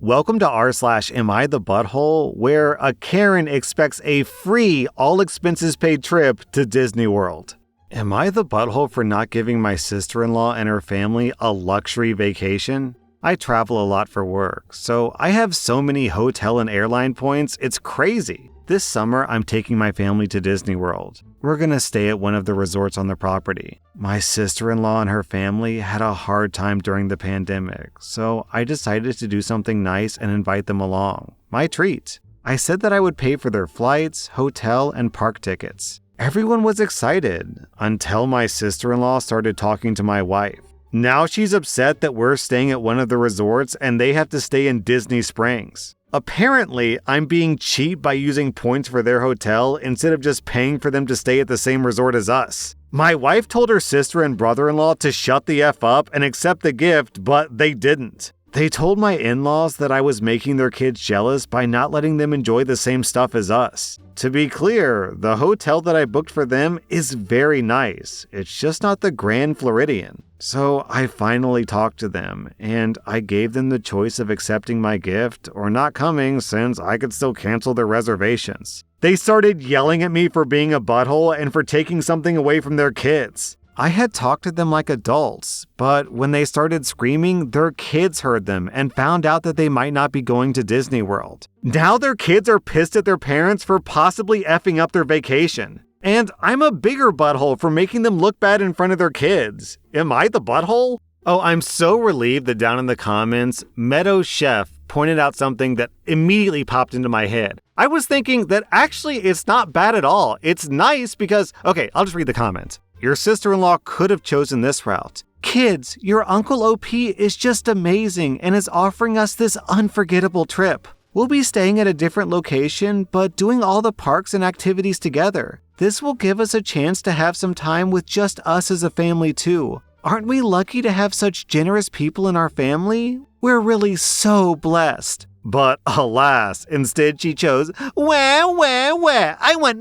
Welcome to rSlash Am I the Butthole, where a Karen expects a free, all-expenses-paid trip to Disney World. Am I the butthole for not giving my sister-in-law and her family a luxury vacation? I travel a lot for work, so I have so many hotel and airline points, it's crazy. This summer, I'm taking my family to Disney World. We're gonna stay at one of the resorts on the property. My sister-in-law and her family had a hard time during the pandemic, so I decided to do something nice and invite them along. My treat. I said that I would pay for their flights, hotel, and park tickets. Everyone was excited, until my sister-in-law started talking to my wife. Now she's upset that we're staying at one of the resorts and they have to stay in Disney Springs. Apparently, I'm being cheap by using points for their hotel instead of just paying for them to stay at the same resort as us. My wife told her sister and brother-in-law to shut the F up and accept the gift, but they didn't. They told my in-laws that I was making their kids jealous by not letting them enjoy the same stuff as us. To be clear, the hotel that I booked for them is very nice. It's just not the Grand Floridian. So I finally talked to them, and I gave them the choice of accepting my gift or not coming since I could still cancel their reservations. They started yelling at me for being a butthole and for taking something away from their kids. I had talked to them like adults, but when they started screaming, their kids heard them and found out that they might not be going to Disney World. Now their kids are pissed at their parents for possibly effing up their vacation. And I'm a bigger butthole for making them look bad in front of their kids. Am I the butthole? Oh, I'm so relieved that down in the comments, Meadow Chef pointed out something that immediately popped into my head. I was thinking that actually it's not bad at all. It's nice because, okay, I'll just read the comments. Your sister-in-law could have chosen this route. Kids, your Uncle OP is just amazing and is offering us this unforgettable trip. We'll be staying at a different location, but doing all the parks and activities together. This will give us a chance to have some time with just us as a family too. Aren't we lucky to have such generous people in our family? We're really so blessed. But alas, instead she chose, wah, I want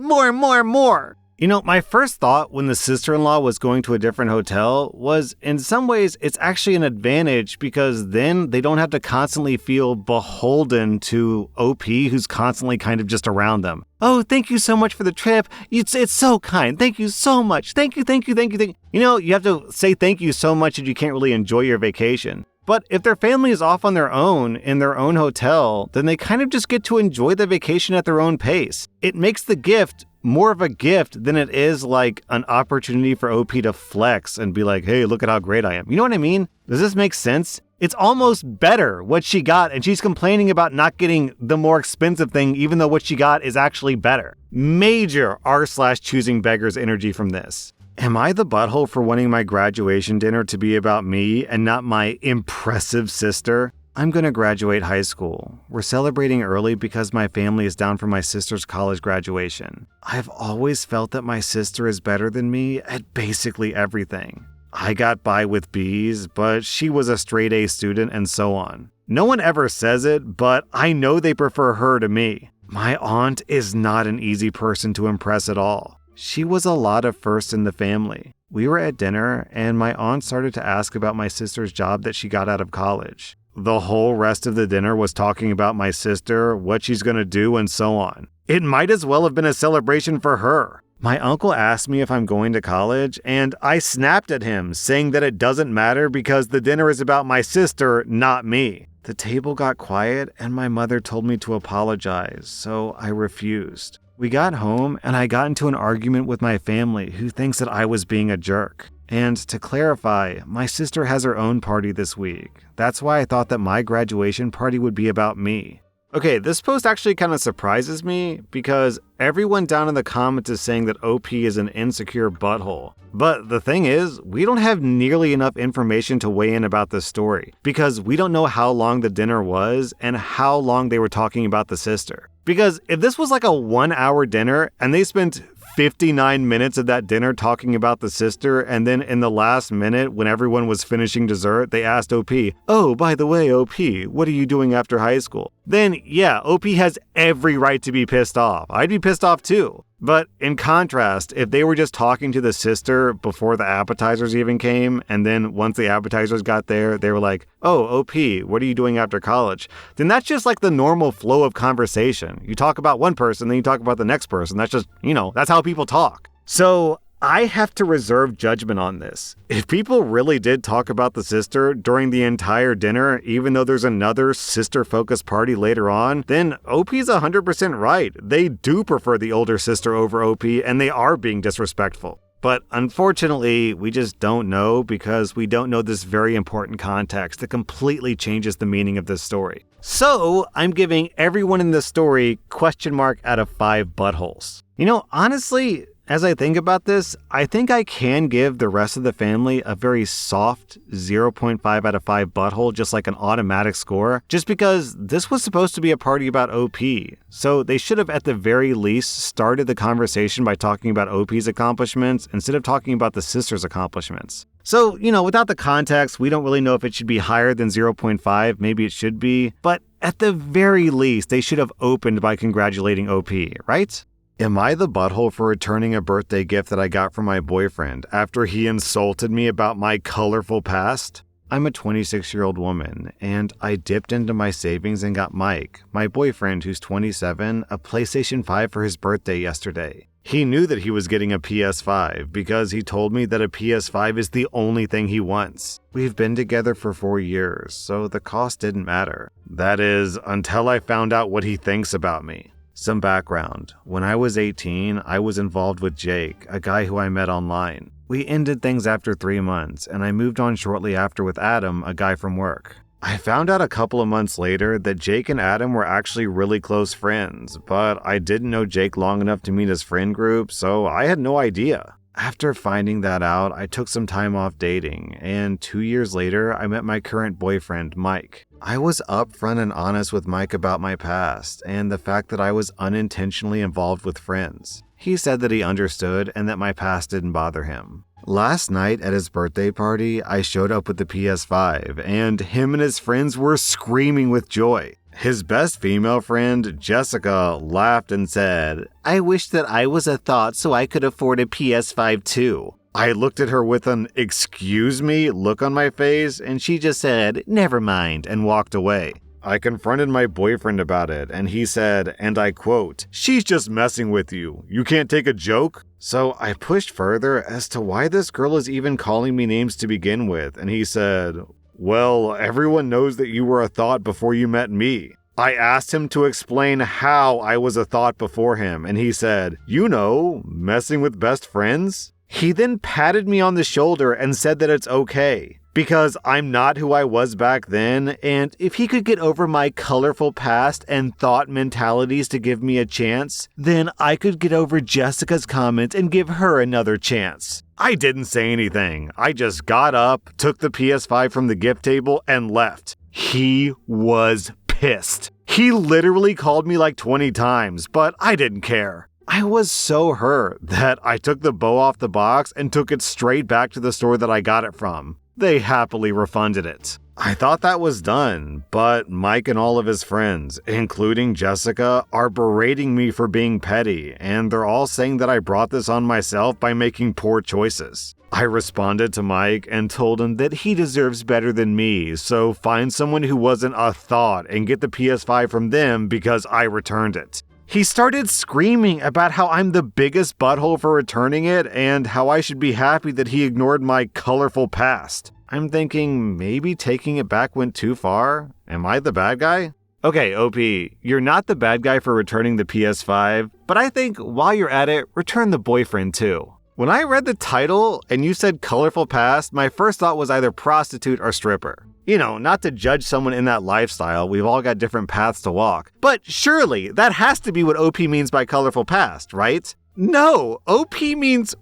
more. You know, my first thought when the sister-in-law was going to a different hotel was, in some ways, it's actually an advantage because then they don't have to constantly feel beholden to OP, who's constantly kind of just around them. Oh, thank you so much for the trip. It's so kind. Thank you so much. Thank you. You know, you have to say thank you so much that you can't really enjoy your vacation. But if their family is off on their own in their own hotel, then they kind of just get to enjoy the vacation at their own pace. It makes the gift more of a gift than it is like an opportunity for OP to flex and be like, hey, look at how great I am. You know what I mean? Does this make sense? It's almost better what she got, and she's complaining about not getting the more expensive thing, even though what she got is actually better. Major r// choosing beggars energy from this. Am I the butthole for wanting my graduation dinner to be about me and not my impressive sister? I'm gonna graduate high school. We're celebrating early because my family is down for my sister's college graduation. I've always felt that my sister is better than me at basically everything. I got by with B's, but she was a straight A student and so on. No one ever says it, but I know they prefer her to me. My aunt is not an easy person to impress at all. She was a lot of firsts in the family. We were at dinner, and my aunt started to ask about my sister's job that she got out of college. The whole rest of the dinner was talking about my sister, what she's gonna do, and so on. It might as well have been a celebration for her. My uncle asked me if I'm going to college, and I snapped at him, saying that it doesn't matter because the dinner is about my sister, not me. The table got quiet, and my mother told me to apologize, so I refused. We got home, and I got into an argument with my family who thinks that I was being a jerk. And to clarify, my sister has her own party this week. That's why I thought that my graduation party would be about me. Okay, this post actually kind of surprises me because everyone down in the comments is saying that OP is an insecure butthole. But the thing is, we don't have nearly enough information to weigh in about this story because we don't know how long the dinner was and how long they were talking about the sister. Because if this was like a 1-hour dinner and they spent 59 minutes of that dinner talking about the sister, and then in the last minute when everyone was finishing dessert, they asked OP, oh, by the way, OP, what are you doing after high school? Then yeah, OP has every right to be pissed off. I'd be pissed off too. But in contrast, if they were just talking to the sister before the appetizers even came, and then once the appetizers got there, they were like, "Oh, OP, what are you doing after college?" Then that's just like the normal flow of conversation. You talk about one person, then you talk about the next person. That's just, that's how people talk. So I have to reserve judgment on this. If people really did talk about the sister during the entire dinner, even though there's another sister-focused party later on, then OP's 100% right. They do prefer the older sister over OP, and they are being disrespectful. But unfortunately, we just don't know because we don't know this very important context that completely changes the meaning of this story. So I'm giving everyone in this story question mark out of 5 buttholes. Honestly, as I think about this, I think I can give the rest of the family a very soft 0.5 out of 5 butthole, just like an automatic score, just because this was supposed to be a party about OP. So they should have at the very least started the conversation by talking about OP's accomplishments instead of talking about the sister's accomplishments. So, without the context, we don't really know if it should be higher than 0.5, maybe it should be, but at the very least, they should have opened by congratulating OP, right? Am I the butthole for returning a birthday gift that I got from my boyfriend after he insulted me about my colorful past? I'm a 26-year-old woman, and I dipped into my savings and got Mike, my boyfriend who's 27, a PlayStation 5 for his birthday yesterday. He knew that he was getting a PS5 because he told me that a PS5 is the only thing he wants. We've been together for 4 years, so the cost didn't matter. That is, until I found out what he thinks about me. Some background. When I was 18, I was involved with Jake, a guy who I met online. We ended things after 3 months, and I moved on shortly after with Adam, a guy from work. I found out a couple of months later that Jake and Adam were actually really close friends, but I didn't know Jake long enough to meet his friend group, so I had no idea. After finding that out, I took some time off dating, and 2 years later, I met my current boyfriend, Mike. I was upfront and honest with Mike about my past, and the fact that I was unintentionally involved with friends. He said that he understood and that my past didn't bother him. Last night at his birthday party, I showed up with the PS5, and him and his friends were screaming with joy. His best female friend, Jessica, laughed and said, "I wish that I was a thought so I could afford a PS5 too." I looked at her with an "excuse me" look on my face, and she just said, "Never mind," and walked away. I confronted my boyfriend about it, and he said, and I quote, "She's just messing with you. You can't take a joke?" So I pushed further as to why this girl is even calling me names to begin with, and he said, "Well, everyone knows that you were a thought before you met me." I asked him to explain how I was a thought before him, and he said, "Messing with best friends?" He then patted me on the shoulder and said that it's okay, because I'm not who I was back then, and if he could get over my colorful past and thought mentalities to give me a chance, then I could get over Jessica's comment and give her another chance. I didn't say anything. I just got up, took the PS5 from the gift table, and left. He was pissed. He literally called me like 20 times, but I didn't care. I was so hurt that I took the bow off the box and took it straight back to the store that I got it from. They happily refunded it. I thought that was done, but Mike and all of his friends, including Jessica, are berating me for being petty, and they're all saying that I brought this on myself by making poor choices. I responded to Mike and told him that he deserves better than me, so find someone who wasn't a thought and get the PS5 from them because I returned it. He started screaming about how I'm the biggest butthole for returning it and how I should be happy that he ignored my colorful past. I'm thinking maybe taking it back went too far? Am I the bad guy? Okay, OP, you're not the bad guy for returning the PS5, but I think while you're at it, return the boyfriend too. When I read the title and you said colorful past, my first thought was either prostitute or stripper. Not to judge someone in that lifestyle, we've all got different paths to walk. But surely that has to be what OP means by colorful past, right? No, OP means,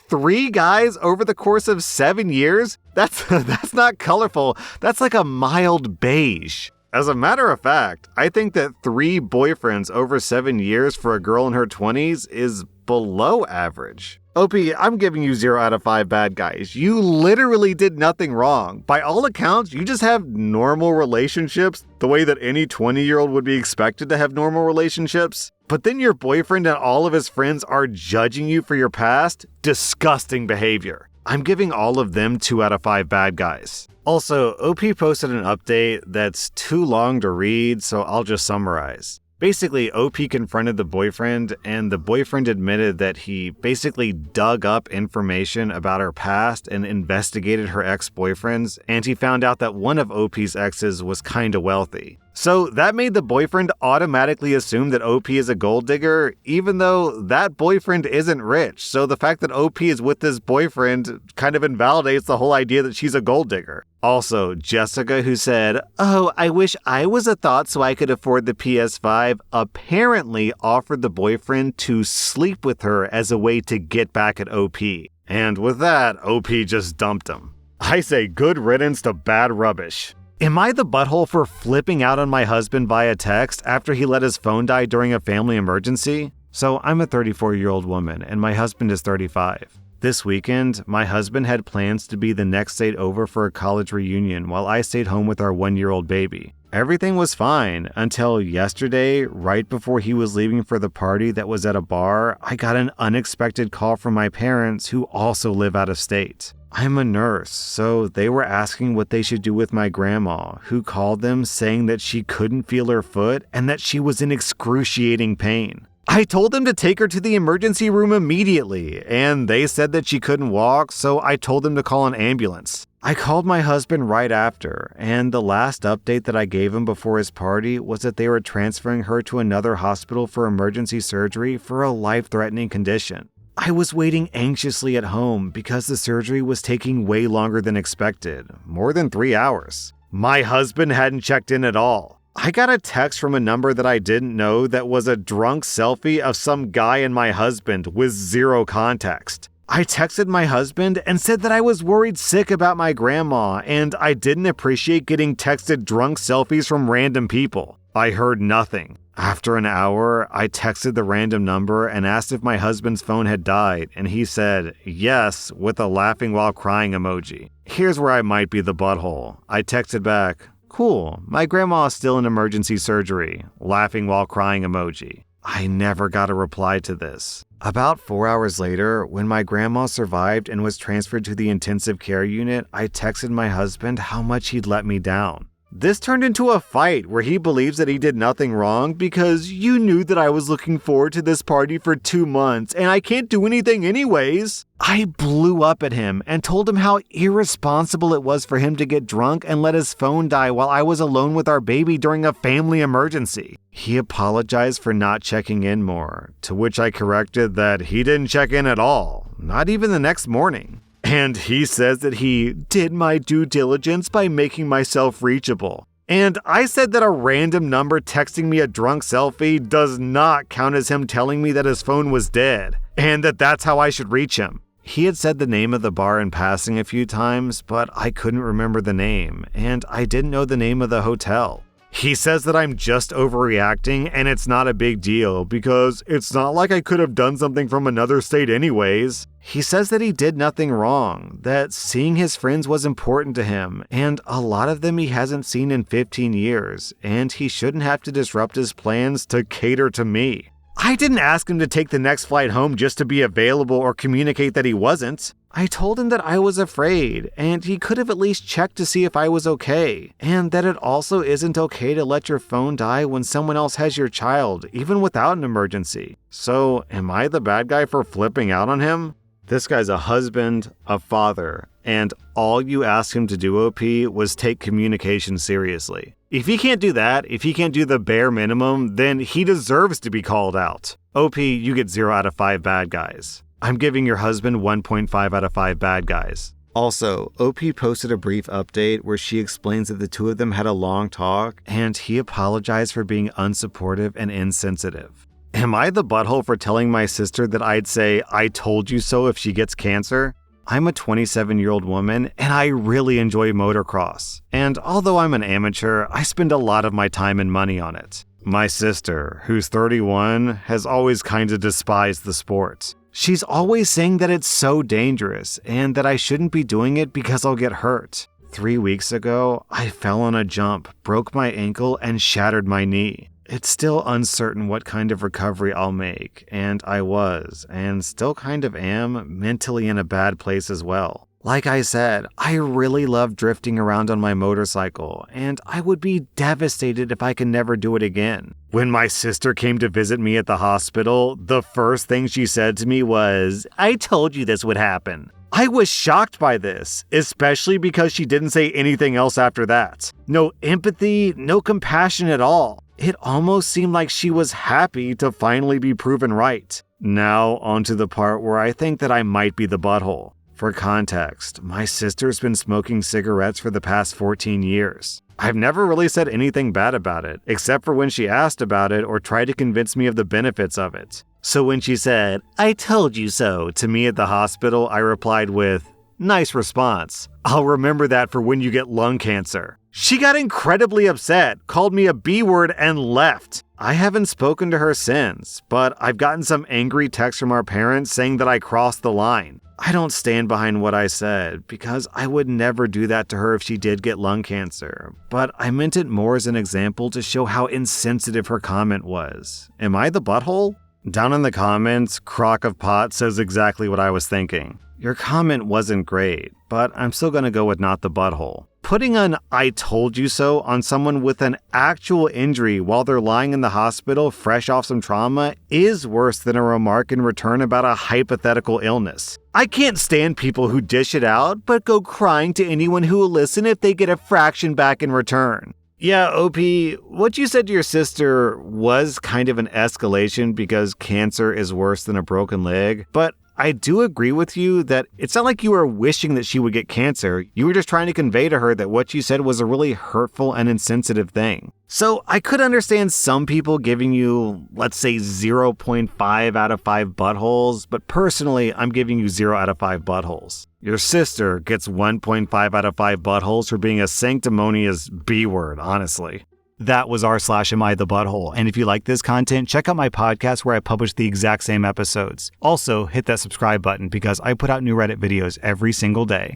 3 guys over the course of 7 years? That's not colorful, that's like a mild beige. As a matter of fact, I think that 3 boyfriends over 7 years for a girl in her 20s is below average. OP, I'm giving you 0 out of 5 bad guys. You literally did nothing wrong. By all accounts, you just have normal relationships the way that any 20-year-old would be expected to have normal relationships. But then your boyfriend and all of his friends are judging you for your past? Disgusting behavior. I'm giving all of them 2 out of 5 bad guys. Also, OP posted an update that's too long to read, so I'll just summarize. Basically, OP confronted the boyfriend, and the boyfriend admitted that he basically dug up information about her past and investigated her ex-boyfriends, and he found out that one of OP's exes was kinda wealthy. So that made the boyfriend automatically assume that OP is a gold digger, even though that boyfriend isn't rich. So the fact that OP is with this boyfriend kind of invalidates the whole idea that she's a gold digger. Also, Jessica, who said, "Oh, I wish I was a thought so I could afford the PS5, apparently offered the boyfriend to sleep with her as a way to get back at OP. And with that, OP just dumped him. I say good riddance to bad rubbish. Am I the butthole for flipping out on my husband via text after he let his phone die during a family emergency? So I'm a 34-year-old woman and my husband is 35. This weekend, my husband had plans to be the next state over for a college reunion while I stayed home with our 1-year-old baby. Everything was fine until yesterday, right before he was leaving for the party that was at a bar, I got an unexpected call from my parents who also live out of state. I'm a nurse, so they were asking what they should do with my grandma, who called them saying that she couldn't feel her foot and that she was in excruciating pain. I told them to take her to the emergency room immediately, and they said that she couldn't walk, so I told them to call an ambulance. I called my husband right after, and the last update that I gave him before his party was that they were transferring her to another hospital for emergency surgery for a life-threatening condition. I was waiting anxiously at home because the surgery was taking way longer than expected, more than 3 hours. My husband hadn't checked in at all. I got a text from a number that I didn't know that was a drunk selfie of some guy and my husband with zero context. I texted my husband and said that I was worried sick about my grandma and I didn't appreciate getting texted drunk selfies from random people. I heard nothing. After an hour, I texted the random number and asked if my husband's phone had died, and he said, yes, with a laughing while crying emoji. Here's where I might be the butthole. I texted back, cool, my grandma is still in emergency surgery, laughing while crying emoji. I never got a reply to this. About 4 hours later, when my grandma survived and was transferred to the intensive care unit, I texted my husband how much he'd let me down. This turned into a fight where he believes that he did nothing wrong because you knew that I was looking forward to this party for 2 months and I can't do anything anyways. I blew up at him and told him how irresponsible it was for him to get drunk and let his phone die while I was alone with our baby during a family emergency. He apologized for not checking in more, to which I corrected that he didn't check in at all, not even the next morning. And he says that he did my due diligence by making myself reachable. And I said that a random number texting me a drunk selfie does not count as him telling me that his phone was dead, and that that's how I should reach him. He had said the name of the bar in passing a few times, but I couldn't remember the name, and I didn't know the name of the hotel. He says that I'm just overreacting and it's not a big deal because it's not like I could have done something from another state anyways. He says that he did nothing wrong, that seeing his friends was important to him, and a lot of them he hasn't seen in 15 years, and he shouldn't have to disrupt his plans to cater to me. I didn't ask him to take the next flight home just to be available or communicate that he wasn't. I told him that I was afraid, and he could have at least checked to see if I was okay, and that it also isn't okay to let your phone die when someone else has your child, even without an emergency. So, am I the bad guy for flipping out on him? This guy's a husband, a father, and all you asked him to do, OP, was take communication seriously. If he can't do that, if he can't do the bare minimum, then he deserves to be called out. OP, you get 0 out of 5 bad guys. I'm giving your husband 1.5 out of 5 bad guys. Also, OP posted a brief update where she explains that the two of them had a long talk, and he apologized for being unsupportive and insensitive. Am I the butthole for telling my sister that I'd say, I told you so if she gets cancer? I'm a 27-year-old woman, and I really enjoy motocross. And although I'm an amateur, I spend a lot of my time and money on it. My sister, who's 31, has always kinda despised the sport. She's always saying that it's so dangerous, and that I shouldn't be doing it because I'll get hurt. 3 weeks ago, I fell on a jump, broke my ankle, and shattered my knee. It's still uncertain what kind of recovery I'll make, and I was, and still kind of am, mentally in a bad place as well. Like I said, I really love drifting around on my motorcycle, and I would be devastated if I can never do it again. When my sister came to visit me at the hospital, the first thing she said to me was, "I told you this would happen." I was shocked by this, especially because she didn't say anything else after that. No empathy, no compassion at all. It almost seemed like she was happy to finally be proven right. Now, onto the part where I think that I might be the butthole. For context, my sister's been smoking cigarettes for the past 14 years. I've never really said anything bad about it, except for when she asked about it or tried to convince me of the benefits of it. So when she said, "I told you so," to me at the hospital, I replied with, "Nice response. I'll remember that for when you get lung cancer." She got incredibly upset, called me a B-word, and left. I haven't spoken to her since, but I've gotten some angry texts from our parents saying that I crossed the line. I don't stand behind what I said, because I would never do that to her if she did get lung cancer, but I meant it more as an example to show how insensitive her comment was. Am I the butthole? Down in the comments, Crock of Pot says exactly what I was thinking. Your comment wasn't great, but I'm still gonna go with not the butthole. Putting an "I told you so" on someone with an actual injury while they're lying in the hospital fresh off some trauma is worse than a remark in return about a hypothetical illness. I can't stand people who dish it out, but go crying to anyone who will listen if they get a fraction back in return. Yeah, OP, what you said to your sister was kind of an escalation because cancer is worse than a broken leg, but I do agree with you that it's not like you were wishing that she would get cancer. You were just trying to convey to her that what you said was a really hurtful and insensitive thing. So I could understand some people giving you, let's say, 0.5 out of 5 buttholes, but personally, I'm giving you 0 out of 5 buttholes. Your sister gets 1.5 out of 5 buttholes for being a sanctimonious B-word, honestly. That was rSlash Am I the Butthole, and if you like this content, check out my podcast where I publish the exact same episodes. Also, hit that subscribe button because I put out new Reddit videos every single day.